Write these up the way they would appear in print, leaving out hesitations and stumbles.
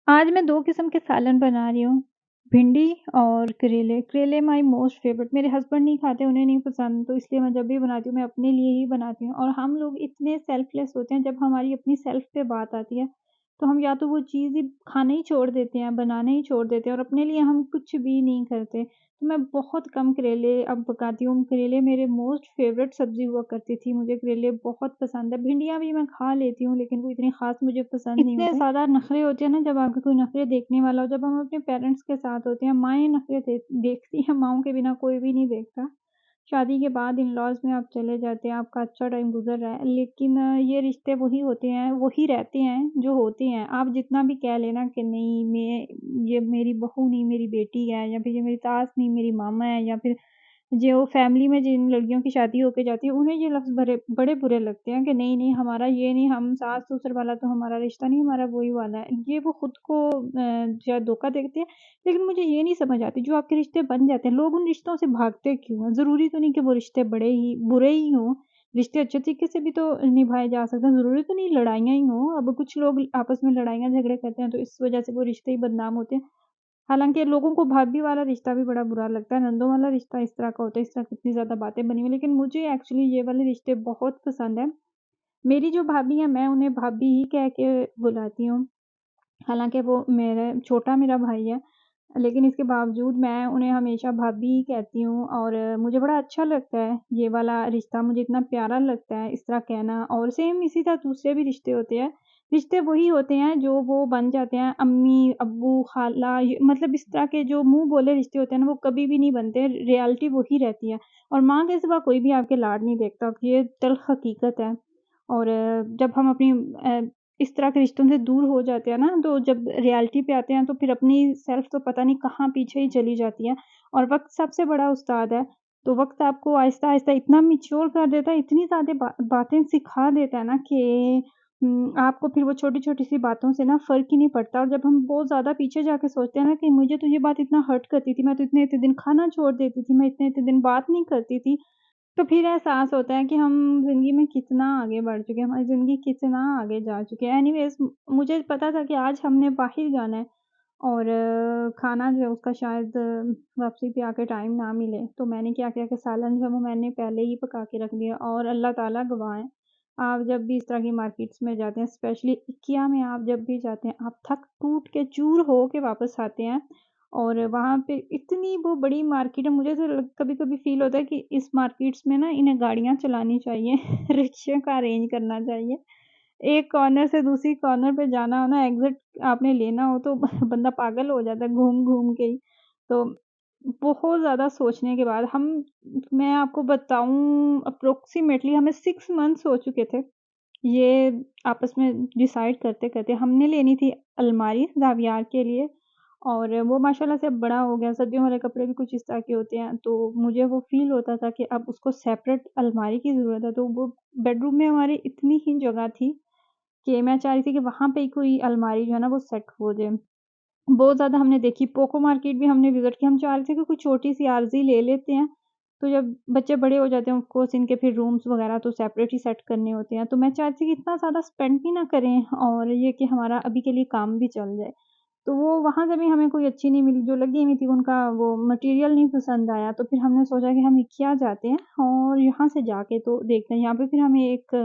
आज मैं 2 किस्म के सालन बना रही हूँ, भिंडी और करेले। करेले माय मोस्ट फेवरेट, मेरे हस्बैंड नहीं खाते, उन्हें नहीं पसंद, तो इसलिए मैं जब भी बनाती हूँ, मैं अपने लिए ही बनाती हूँ। और हम लोग इतने सेल्फलेस होते हैं, जब हमारी अपनी सेल्फ पे बात आती है, तो हम या तो वो चीज़ ही खाना ही छोड़ देते हैं, बनाना ही छोड़ देते हैं और अपने लिए हम कुछ भी नहीं करते। तो मैं बहुत कम करेले अब पकाती हूँ, करेले मेरे मोस्ट फेवरेट सब्ज़ी हुआ करती थी, मुझे करेले बहुत पसंद है। भिंडियाँ भी मैं खा लेती हूँ, लेकिन वो इतनी ख़ास मुझे पसंद नहीं होते। इतने ज़्यादा नखरे होते हैं ना, जब आपके कोई नखरे देखने वाला हो, जब हम अपने पेरेंट्स के साथ होते हैं, माएँ नखरे देखती हैं, माँओं के बिना कोई भी नहीं देखता। शादी के बाद इन-लॉज़ में आप चले जाते हैं, आपका अच्छा टाइम गुज़र रहा है, लेकिन ये रिश्ते वही होते हैं, वही रहते हैं जो होते हैं। आप जितना भी कह लें ना कि नहीं ये मेरी बहू नहीं, मेरी बेटी है, या फिर ये मेरी सास नहीं, मेरी मामा है, या फिर जो फैमिली में जिन लड़कियों की शादी होके जाती है, उन्हें ये लफ्ज़ बड़े बुरे लगते हैं कि नहीं, हमारा ये नहीं, हम सास-ससुर वाला तो हमारा रिश्ता नहीं, हमारा वही वाला है। ये वो खुद को शायद धोखा देते हैं, लेकिन मुझे ये नहीं समझ आती, जो आपके रिश्ते बन जाते हैं, लोग उन रिश्तों से भागते क्यों हैं? ज़रूरी तो नहीं कि वो रिश्ते बड़े ही बुरे ही हों, रिश्ते अच्छे तरीके से भी तो निभाए जा सकते हैं, ज़रूरी तो नहीं लड़ाइयाँ ही हों। अब कुछ लोग आपस में लड़ाइयाँ झगड़े करते हैं, तो इस वजह से वो रिश्ते ही बदनाम होते हैं। हालाँकि लोगों को भाभी वाला रिश्ता भी बड़ा बुरा लगता है, नंदों वाला रिश्ता इस तरह का होता है, इस तरह कितनी ज़्यादा बातें बनी हुई हैं, लेकिन मुझे एक्चुअली ये वाले रिश्ते बहुत पसंद हैं। मेरी जो भाभी हैं, मैं उन्हें भाभी ही कह के बुलाती हूँ। हालाँकि वो मेरा भाई है, लेकिन इसके बावजूद मैं उन्हें हमेशा भाभी ही कहती हूँ और मुझे बड़ा अच्छा लगता है, ये वाला रिश्ता मुझे इतना प्यारा लगता है, इस तरह कहना। और सेम इसी तरह दूसरे भी रिश्ते होते हैं। रिश्ते वही होते हैं जो वो बन जाते हैं अम्मी, अब्बू, खाला, ये मतलब इस तरह के जो मुँह बोले रिश्ते होते हैं ना, वो कभी भी नहीं बनते, रियलिटी वही रहती है। और माँ के सिवा कोई भी आपके लाड नहीं देखता, ये तल्ख़ हकीकत है। और जब हम अपनी इस तरह के रिश्तों से दूर हो जाते हैं ना, तो जब रियलिटी पे आते हैं, तो फिर अपनी सेल्फ तो पता नहीं कहाँ पीछे ही चली जाती है। और वक़्त सबसे बड़ा उस्ताद है, तो वक़्त आपको आहिस्ता-आहिस्ता इतना मैच्योर कर देता है, इतनी ज़्यादा बातें सिखा देता है ना कि आपको फिर वो छोटी-छोटी सी बातों से ना फ़र्क ही नहीं पड़ता। और जब हम बहुत ज़्यादा पीछे जाके सोचते हैं ना कि मुझे तो ये बात इतना हर्ट करती थी, मैं तो इतने-इतने दिन खाना छोड़ देती थी, मैं इतने-इतने दिन बात नहीं करती थी, तो फिर एहसास होता है कि हम ज़िंदगी में कितना आगे बढ़ चुके हैं, हमारी ज़िंदगी कितना आगे जा चुकी है। एनीवेज़ मुझे पता था कि आज हमने बाहर जाना है और खाना जो है उसका शायद वापसी पे आके टाइम ना मिले, तो मैंने क्या किया कि सालन जो है वो मैंने पहले ही पका के रख दिया। और अल्लाह ताला गवाह है, आप जब भी इस तरह की मार्केट्स में जाते हैं, स्पेशली IKEA में आप जब भी जाते हैं, आप थक-टूट के चूर हो के वापस आते हैं। और वहाँ पे इतनी वो बड़ी मार्केट है, मुझे तो कभी-कभी फ़ील होता है कि इस मार्केट्स में ना इन्हें गाड़ियाँ चलानी चाहिए, रिक्शे का अरेंज करना चाहिए। एक कॉर्नर से दूसरी कॉर्नर पे जाना हो ना, एग्ज़िट आपने लेना हो, तो बंदा पागल हो जाता है घूम-घूम के ही। तो बहुत ज़्यादा सोचने के बाद मैं आपको बताऊँ, अप्रोक्सिमेटली हमें 6 मंथ्स हो चुके थे, ये आपस में डिसाइड करते-करते। हमने लेनी थी अलमारी ज़ावियार के लिए, और वो माशाल्लाह से अब बड़ा हो गया, सर्दियों वाले कपड़े भी कुछ इस तरह के होते हैं, तो मुझे वो फ़ील होता था कि अब उसको सेपरेट अलमारी की ज़रूरत है। तो वो बेडरूम में हमारी इतनी ही जगह थी कि मैं चाह रही थी कि वहाँ पे ही कोई अलमारी जो है ना वो सेट हो जाए। बहुत ज़्यादा हमने देखी, पोको मार्केट भी हमने विज़िट की, हम चाह रहे थे कि कोई छोटी-सी आरज़ी ले लेते हैं, तो जब बच्चे बड़े हो जाते हैं, ऑफ़ कोर्स इनके फिर रूम्स वग़ैरह तो सेपरेट ही सेट करने होते हैं, तो मैं चाह रही थी कि इतना ज़्यादा स्पेंड भी ना करें और ये कि हमारा अभी के लिए काम भी चल जाए। तो वो वहाँ से भी हमें कोई अच्छी नहीं मिली, जो लगी हुई थी उनका वो मटीरियल नहीं पसंद आया, तो फिर हमने सोचा कि हम IKEA जाते हैं और यहाँ से जाके तो देखते हैं। यहाँ पे फिर हमें एक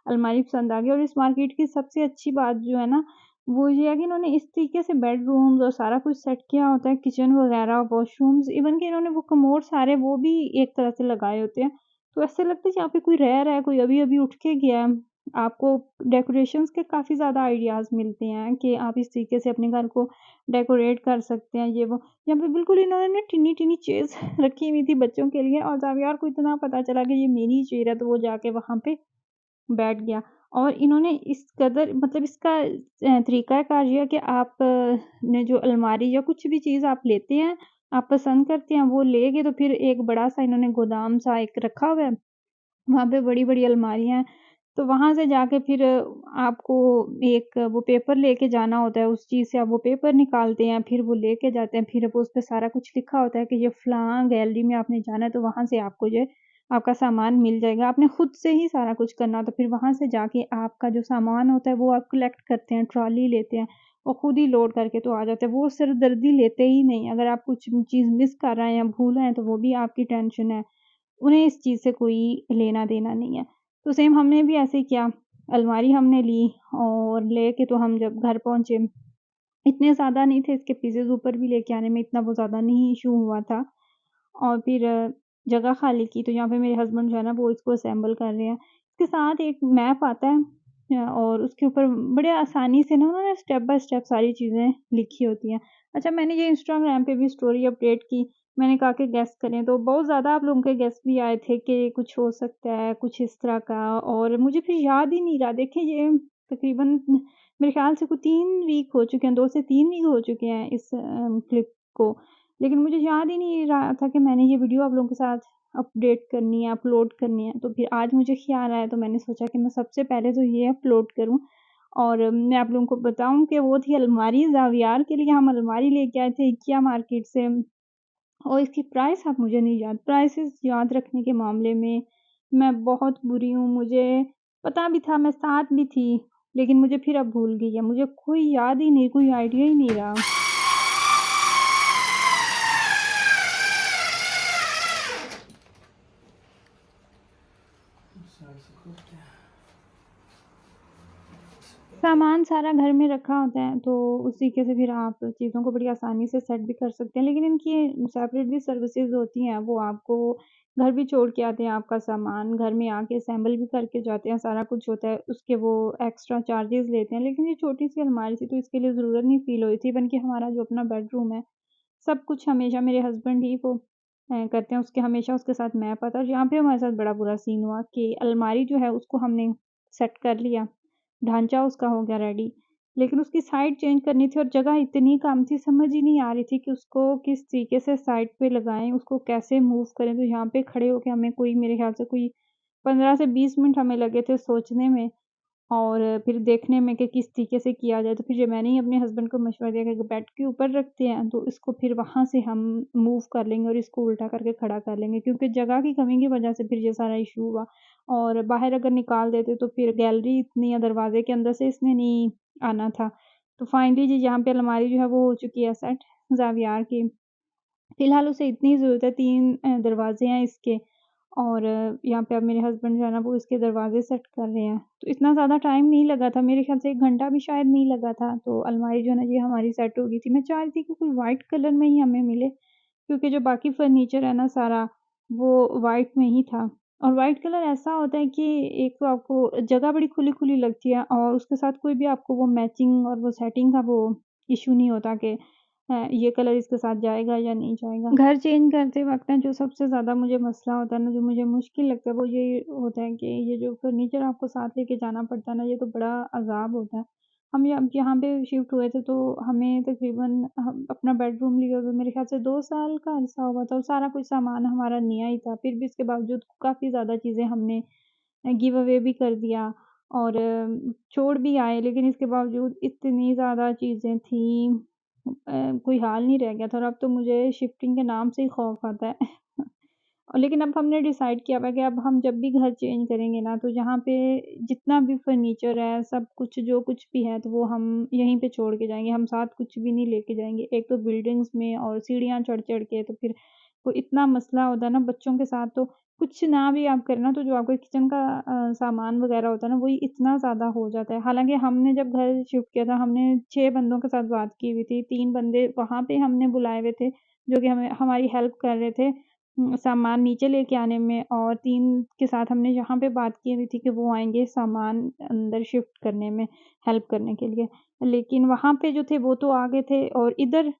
अलमारी पसंद आ गई, और इस मार्केट की सबसे अच्छी बात जो है ना, वो ये है कि इन्होंने इस तरीके से बेडरूम्स और सारा कुछ सेट किया होता है, किचन वगैरह, वॉशरूम्स, इवन कि इन्होंने वो कमोड सारे वो भी एक तरह से लगाए होते हैं। तो ऐसा लगता है कि यहाँ पे कोई रह रहा है, कोई अभी-अभी उठ के गया है। आपको डेकोरेशंस के काफ़ी ज़्यादा आइडियाज़ मिलते हैं कि आप इस तरीके से अपने घर को डेकोरेट कर सकते हैं, ये वो। यहाँ पे बिल्कुल इन्होंने ना टिनी-टिनी चेयर्स रखी हुई थी बच्चों के लिए, और ज़ावियार को इतना पता चला कि ये मेरी चेयर है, तो वो जाके वहाँ पे बैठ गया। और इन्होंने इस कदर मतलब इसका तरीक़ाकार ये है कि आप ने जो अलमारी या कुछ भी चीज़ आप लेते हैं, आप पसंद करते हैं, वो लेके तो फिर एक बड़ा-सा इन्होंने गोदाम-सा एक रखा हुआ है। वहाँ पे बड़ी-बड़ी अलमारियाँ हैं, तो वहाँ से जाके फिर आपको एक वो पेपर लेके जाना होता है, उस चीज़ से आप वो पेपर निकालते हैं, फिर वो लेके जाते हैं, फिर वो उसपे सारा कुछ लिखा होता है कि ये फलाँ गैलरी में आपने जाना है, तो वहाँ से आपको जो है आपका सामान मिल जाएगा। आपने खुद से ही सारा कुछ करना होता है, फिर वहाँ से जाके आपका जो सामान होता है वो आप कलेक्ट करते हैं, ट्रॉली लेते हैं और खुद ही लोड करके तो आ जाते हैं। वो सिरदर्दी लेते ही नहीं, अगर आप कुछ चीज़ मिस कर रहे हैं या भूल रहे हैं तो वो भी आपकी टेंशन है। उन्हें इस चीज़ से कोई लेना-देना नहीं है। तो सेम हमने भी ऐसे ही किया, अलमारी हमने ली और लेके तो हम जब घर पहुँचे, इतने ज़्यादा नहीं थे, इसके पीसेज़ ऊपर भी लेके आने में इतना वो ज़्यादा नहीं इश्यू हुआ था। और फिर जगह खाली की तो यहाँ पे मेरे हस्बैंड जो है ना वो इसको असेंबल कर रहे हैं। इसके साथ एक मैप आता है और उसके ऊपर बड़े आसानी से ना उन्होंने स्टेप बाय स्टेप सारी चीज़ें लिखी होती हैं। अच्छा, मैंने ये इंस्टाग्राम पे भी स्टोरी अपडेट की, मैंने कहा कि गेस करें तो बहुत ज़्यादा आप लोगों के गेस भी आए थे कि कुछ हो सकता है, कुछ इस तरह का, और मुझे फिर याद ही नहीं रहा। देखिए ये तकरीबन मेरे ख़्याल से कुछ 3 वीक हो चुके हैं, 2 से 3 वीक हो चुके हैं इस क्लिप को। लेकिन मुझे याद ही नहीं रहा था कि मैंने ये वीडियो आप लोगों के साथ अपडेट करनी है, अपलोड करनी है। तो फिर आज मुझे ख़्याल आया तो मैंने सोचा कि मैं सबसे पहले तो ये अपलोड करूँ और मैं आप लोगों को बताऊँ कि वो थी अलमारी ज़ावियार के लिए हम अलमारी लेके आए थे इकिया मार्केट से और इसकी प्राइस अब मुझे नहीं याद। प्राइसेज़ याद रखने के मामले में मैं बहुत बुरी हूँ। मुझे पता भी था, मैं साथ भी थी, लेकिन मुझे फिर अब भूल गई है। मुझे कोई याद ही नहीं, कोई आइडिया ही नहीं रहा। सामान सारा घर में रखा होता है, तो उस तरीके से फिर आप चीज़ों को बड़ी आसानी से सेट भी कर सकते हैं। लेकिन इनकी सेपरेट भी सर्विसेज़ होती हैं, वो आपको घर भी छोड़ के आते हैं आपका सामान, घर में आके असेंबल भी करके जाते हैं, सारा कुछ होता है। उसके वो एक्स्ट्रा चार्जेज़ लेते हैं। लेकिन ये छोटी-सी अलमारी थी, तो इसके लिए ज़रूरत नहीं फ़ील हुई थी। इवन कि हमारा जो अपना बेडरूम है, सब कुछ हमेशा मेरे हस्बैंड ही वो करते हैं, उसके हमेशा उसके साथ मैं पता, और यहाँ पे हमारे साथ बड़ा बुरा सीन हुआ कि अलमारी जो है उसको हमने सेट कर लिया, ढाँचा उसका हो गया रेडी, लेकिन उसकी साइड चेंज करनी थी और जगह इतनी कम थी, समझ ही नहीं आ रही थी कि उसको किस तरीके से साइड पे लगाएँ, उसको कैसे मूव करें। तो यहाँ पे खड़े होके हमें कोई मेरे ख़्याल से कोई 15 से 20 मिनट हमें लगे थे सोचने में और फिर देखने में कि किस तरीके से किया जाए। तो फिर जब मैंने ही अपने हस्बैंड को मशवरा दिया कि बेड के ऊपर रखते हैं, तो इसको फिर वहाँ से हम मूव कर लेंगे और इसको उल्टा करके खड़ा कर लेंगे, क्योंकि जगह की कमी की वजह से फिर ये सारा इश्यू हुआ। और बाहर अगर निकाल देते तो फिर गैलरी इतनी या दरवाज़े के अंदर से इसने नहीं आना था। तो फाइनली जी यहाँ पे अलमारी जो है वो हो चुकी है सेट ज़ावियार की। फ़िलहाल उसे इतनी ज़रूरत है, 3 दरवाज़े हैं इसके और यहाँ पे अब मेरे हस्बैंड जो है ना वो इसके दरवाज़े सेट कर रहे हैं। तो इतना ज़्यादा टाइम नहीं लगा था, मेरे ख़्याल से 1 घंटा भी शायद नहीं लगा था, तो अलमारी जो है ना ये हमारी सेट हो गई थी। मैं चाह रही थी कि कोई व्हाइट कलर में ही हमें मिले, क्योंकि जो बाकी फर्नीचर है ना सारा, वो व्हाइट में ही था। और व्हाइट कलर ऐसा होता है कि एक तो आपको जगह बड़ी खुली-खुली लगती है और उसके साथ कोई भी आपको वो मैचिंग और वो सेटिंग का वो इश्यू नहीं होता कि ये कलर इसके साथ जाएगा या नहीं जाएगा। घर चेंज करते वक़्त ना जो सबसे ज़्यादा मुझे मसला होता है ना, जो मुझे मुश्किल लगता है, वो ये होता है कि ये जो फर्नीचर आपको साथ लेके जाना पड़ता है ना, ये तो बड़ा अज़ाब होता है। हम यहाँ पे शिफ्ट हुए थे तो हमें तकरीबन हम अपना बेडरूम लिए हुए मेरे ख़्याल से 2 साल का अरसा हुआ था और सारा कुछ सामान हमारा नया ही था। फिर भी इसके बावजूद काफ़ी ज़्यादा चीज़ें हमने गिव अवे भी कर दिया और छोड़ भी आए, लेकिन इसके बावजूद इतनी ज़्यादा चीज़ें थी, कोई हाल नहीं रह गया था और अब तो मुझे शिफ्टिंग के नाम से ही खौफ आता है। और लेकिन अब हमने डिसाइड किया हुआ है कि अब हम जब भी घर चेंज करेंगे ना, तो जहाँ पे जितना भी फर्नीचर है, सब कुछ जो कुछ भी है, तो वो हम यहीं पे छोड़ के जाएँगे, हम साथ कुछ भी नहीं लेके जाएँगे। एक तो बिल्डिंग्स में और सीढ़ियाँ चढ़-चढ़ के, तो फिर वो इतना मसला होता है ना बच्चों के साथ, तो कुछ ना भी आप करें ना, तो जो आपका किचन का सामान वग़ैरह होता है ना, वही इतना ज़्यादा हो जाता है। हालाँकि हमने जब घर शिफ्ट किया था, हमने 6 बंदों के साथ बात की हुई थी, 3 बंदे वहाँ पे हमने बुलाए हुए थे, जो कि हमें हमारी हेल्प कर रहे थे सामान नीचे लेके आने में, और 3 के साथ हमने यहाँ पे बात की हुई थी कि वो आएँगे सामान अंदर शिफ्ट करने में हेल्प करने के लिए। लेकिन वहाँ पे जो थे वो तो आ गए थे और इधर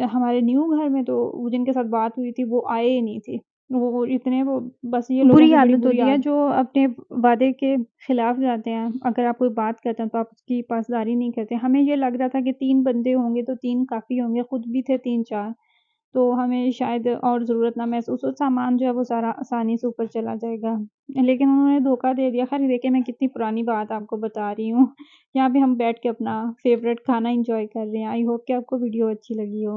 हमारे न्यू घर में तो वो जिनके साथ बात हुई थी वो आए ही नहीं थे। वो इतने वो बस ये लोगों बुरी की बड़ी आदत बुरी होती है आदत जो अपने वादे के खिलाफ जाते हैं। अगर आप कोई बात करते हैं तो आप उसकी पासदारी नहीं करते। हमें ये लग रहा था कि 3 बंदे होंगे तो 3 काफ़ी होंगे, खुद भी थे 3-4, तो हमें शायद और ज़रूरत ना महसूस हो, सामान जो है वो सारा आसानी से ऊपर चला जाएगा। लेकिन उन्होंने धोखा दे दिया। ख़ैर देखिए, मैं कितनी पुरानी बात आपको बता रही हूँ। यहाँ पे हम बैठ के अपना फ़ेवरेट खाना एन्जॉय कर रहे हैं। आई होप कि आपको वीडियो अच्छी लगी हो।